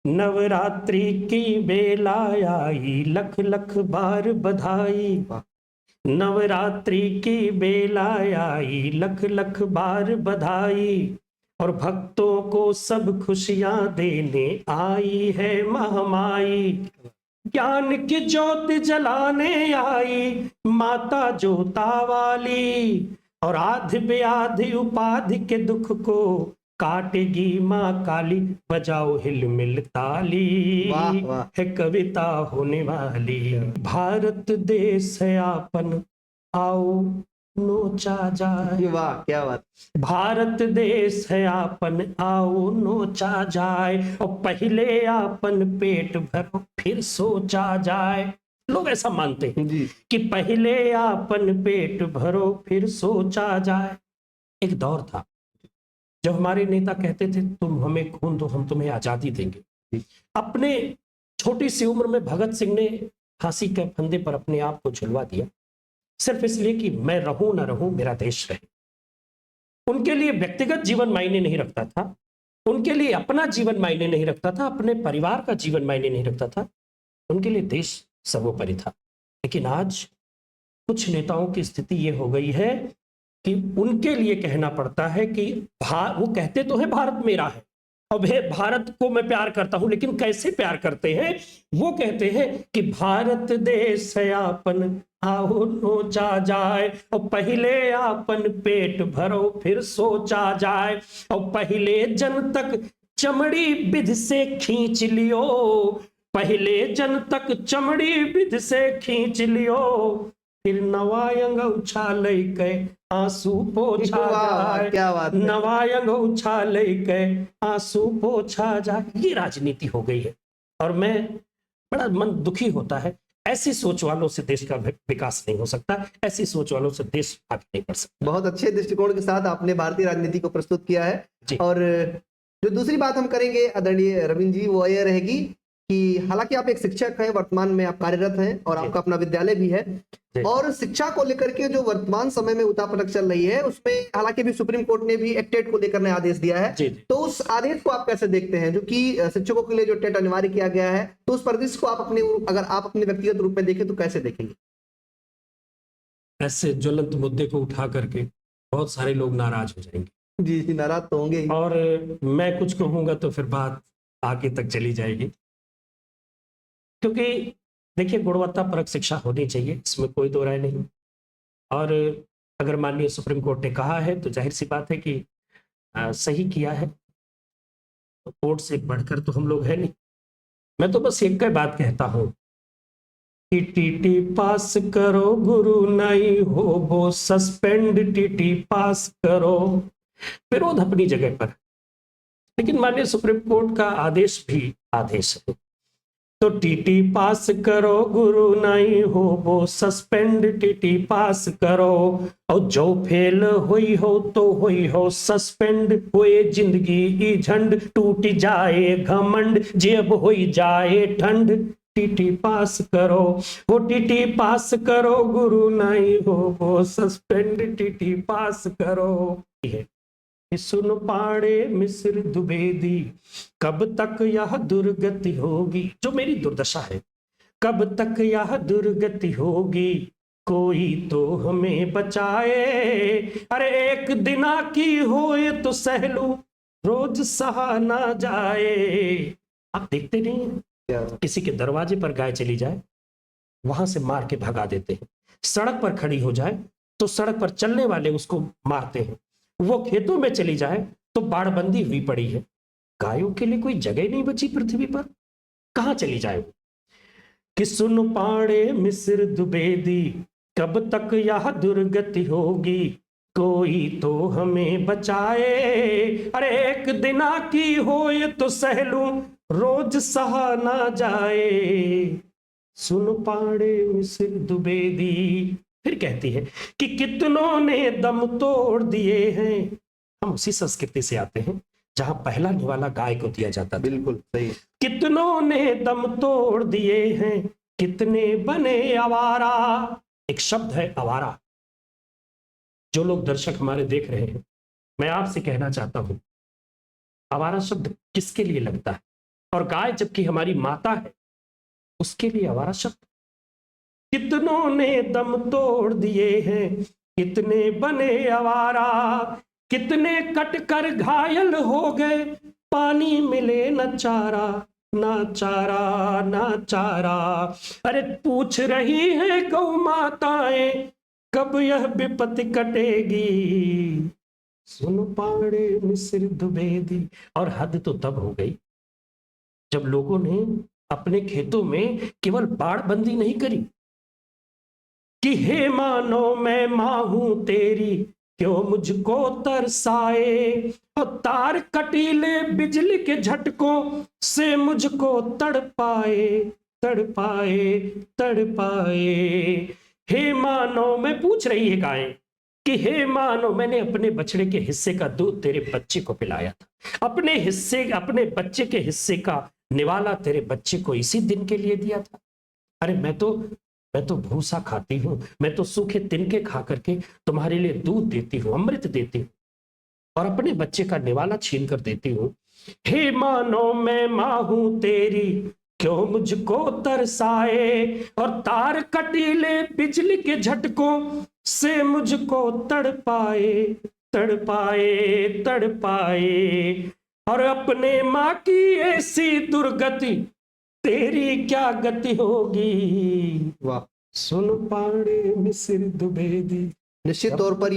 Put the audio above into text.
नवरात्रि की बेला आई, लख लख बार बधाई। नवरात्रि की बेला आई, लख लख बार बधाई। और भक्तों को सब खुशियां देने आई है महामाई। ज्ञान की ज्योत जलाने आई माता जोता वाली। और आधि व्याधि उपाधि के दुख को काटेगी माँ काली। बजाओ हिलमिल ताली, वाह वाह। है कविता होने वाली। भारत देश है आपन, आओ नोचा जाए। वाह क्या बात। भारत देश है आपन, आओ नोचा जाए। और पहले आपन पेट भरो फिर सोचा जाए। लोग ऐसा मानते हैं जी कि पहले आपन पेट भरो फिर सोचा जाए। एक दौर था जब हमारे नेता कहते थे तुम हमें खून दो, हम तुम्हें आजादी देंगे। अपने छोटी सी उम्र में भगत सिंह ने फांसी के फंदे पर अपने आप को झुलवा दिया, सिर्फ इसलिए कि मैं रहूं ना रहूं मेरा देश रहे। उनके लिए व्यक्तिगत जीवन मायने नहीं रखता था, उनके लिए अपना जीवन मायने नहीं रखता था, अपने परिवार का जीवन मायने नहीं रखता था, उनके लिए देश सर्वोपरि था। लेकिन आज कुछ नेताओं की स्थिति ये हो गई है कि उनके लिए कहना पड़ता है कि वो कहते तो है भारत मेरा है और भारत को मैं प्यार करता हूं, लेकिन कैसे प्यार करते हैं? वो कहते हैं कि भारत देश है आपन, आओ नोचा जाए। और पहले आपन पेट भरो फिर सोचा जाए। और पहले जन तक चमड़ी विध से खींच लियो, पहले जन तक चमड़ी विध से खींच लियो। फिर नवायंग उछाल के आंसू पोछा जाए। क्या बात है। नवायंग उछाल के आंसू पोछा जाए। ये राजनीति हो गई है और मैं बड़ा मन दुखी होता है। ऐसी सोच वालों से देश का विकास नहीं हो सकता, ऐसी सोच वालों से देश आगे नहीं बढ़ सकता। बहुत अच्छे दृष्टिकोण के साथ आपने भारतीय राजनीति को प्रस्तुत किया है जी। और जो दूसरी बात हम करेंगे आदरणीय रविंद्र जी, वो ये रहेगी कि हालांकि आप एक शिक्षक हैं, वर्तमान में आप कार्यरत हैं और आपका अपना विद्यालय भी है, और शिक्षा को लेकर के जो वर्तमान समय में उतापटक चल रही है उसमें हालांकि भी सुप्रीम कोर्ट ने भी एक टेट को लेकर नया आदेश दिया है। तो उस आदेश को आप कैसे देखते हैं, जो कि शिक्षकों के लिए जो टेट अनिवार्य किया गया है, तो उस परिदृश्य को आप अगर आप अपने व्यक्तिगत रूप में देखें तो कैसे देखेंगे? ऐसे ज्वलंत मुद्दे को उठा करके बहुत सारे लोग नाराज हो जाएंगे। जी नाराज तो होंगे ही। और मैं कुछ कहूंगा तो फिर बात आगे तक चली जाएगी, क्योंकि देखिए गुणवत्ता परक शिक्षा होनी चाहिए, इसमें कोई दो राय नहीं। और अगर माननीय सुप्रीम कोर्ट ने कहा है तो जाहिर सी बात है कि सही किया है। तो कोर्ट से बढ़कर तो हम लोग है नहीं। मैं तो बस एक ही बात कहता हूं कि टीटी पास करो गुरु नहीं हो वो सस्पेंड, टीटी पास करो। विरोध अपनी जगह पर, लेकिन माननीय सुप्रीम कोर्ट का आदेश भी आदेश है। तो टीटी पास करो गुरु नहीं हो वो सस्पेंड, टीटी पास करो। और जो फेल हुई हो तो हुई हो सस्पेंड, हुए जिंदगी की झंड टूट जाए घमंड, जेब हुई जाए ठंड। टीटी पास करो, वो टीटी पास करो गुरु नहीं हो वो सस्पेंड, टीटी पास करो। सुन पाड़े मिस्र द्विवेदी, कब तक यह दुर्गति होगी। जो मेरी दुर्दशा है, कब तक यह दुर्गति होगी, कोई तो हमें बचाए। अरे एक दिना की होए तो सहलू, रोज सहा ना जाए। आप देखते नहीं हैं, किसी के दरवाजे पर गाय चली जाए वहां से मार के भगा देते हैं, सड़क पर खड़ी हो जाए तो सड़क पर चलने वाले उसको मारते हैं, वो खेतों में चली जाए तो बाड़बंदी हुई पड़ी है। गायों के लिए कोई जगह नहीं बची पृथ्वी पर, कहां चली जाए वो? कि सुन पाड़े मिस्र द्विवेदी, कब तक यह दुर्गति होगी, कोई तो हमें बचाए। अरे एक दिना की होए तो सहलू, रोज सहा ना जाए। सुन पाड़े मिस्र द्विवेदी। फिर कहती है कि कितनों ने दम तोड़ दिए हैं। हम उसी संस्कृति से आते हैं जहां पहला निवाला गाय को दिया जाता था। बिल्कुल सही। कितनों ने दम तोड़ दिए हैं, कितने बने आवारा। एक शब्द है आवारा। जो लोग दर्शक हमारे देख रहे हैं, मैं आपसे कहना चाहता हूं, आवारा शब्द किसके लिए लगता है? और गाय जबकि हमारी माता है, उसके लिए आवारा शब्द। कितनों ने दम तोड़ दिए हैं, कितने बने आवारा, कितने कट कर घायल हो गए, पानी मिले न चारा, ना चारा ना चारा। अरे पूछ रही है गौ माताएं, कब यह विपत्ति कटेगी, सुन पाड़े मिस्र द्विवेदी। और हद तो तब हो गई जब लोगों ने अपने खेतों में केवल बाड़बंदी नहीं करी कि हे मानो मैं मां हूं तेरी, क्यों मुझको तरसाए, और तार कटीले बिजली के झटकों से मुझको तड़पाए, तड़पाए, तड़पाए। हे मानो, मैं पूछ रही है गाय कि हे मानो मैंने अपने बछड़े के हिस्से का दूध तेरे बच्चे को पिलाया था, अपने बच्चे के हिस्से का निवाला तेरे बच्चे को इसी दिन के लिए दिया था। अरे मैं तो भूसा खाती हूं, मैं तो सूखे तिनके खा करके तुम्हारे लिए दूध देती हूं, अमृत देती हूं, और अपने बच्चे का निवाला छीन कर देती हूं। हे मानो मैं मां हूं तेरी, क्यों मुझको तरसाए, और तार कटीले बिजली के झटकों से मुझको तड़पाए, तड़पाए, तड़पाए। और अपने मां की ऐसी दुर्गति तेरी क्या गति होगी, वाह, सुन पाड़े मिस्र द्विवेदी। निश्चित तौर पर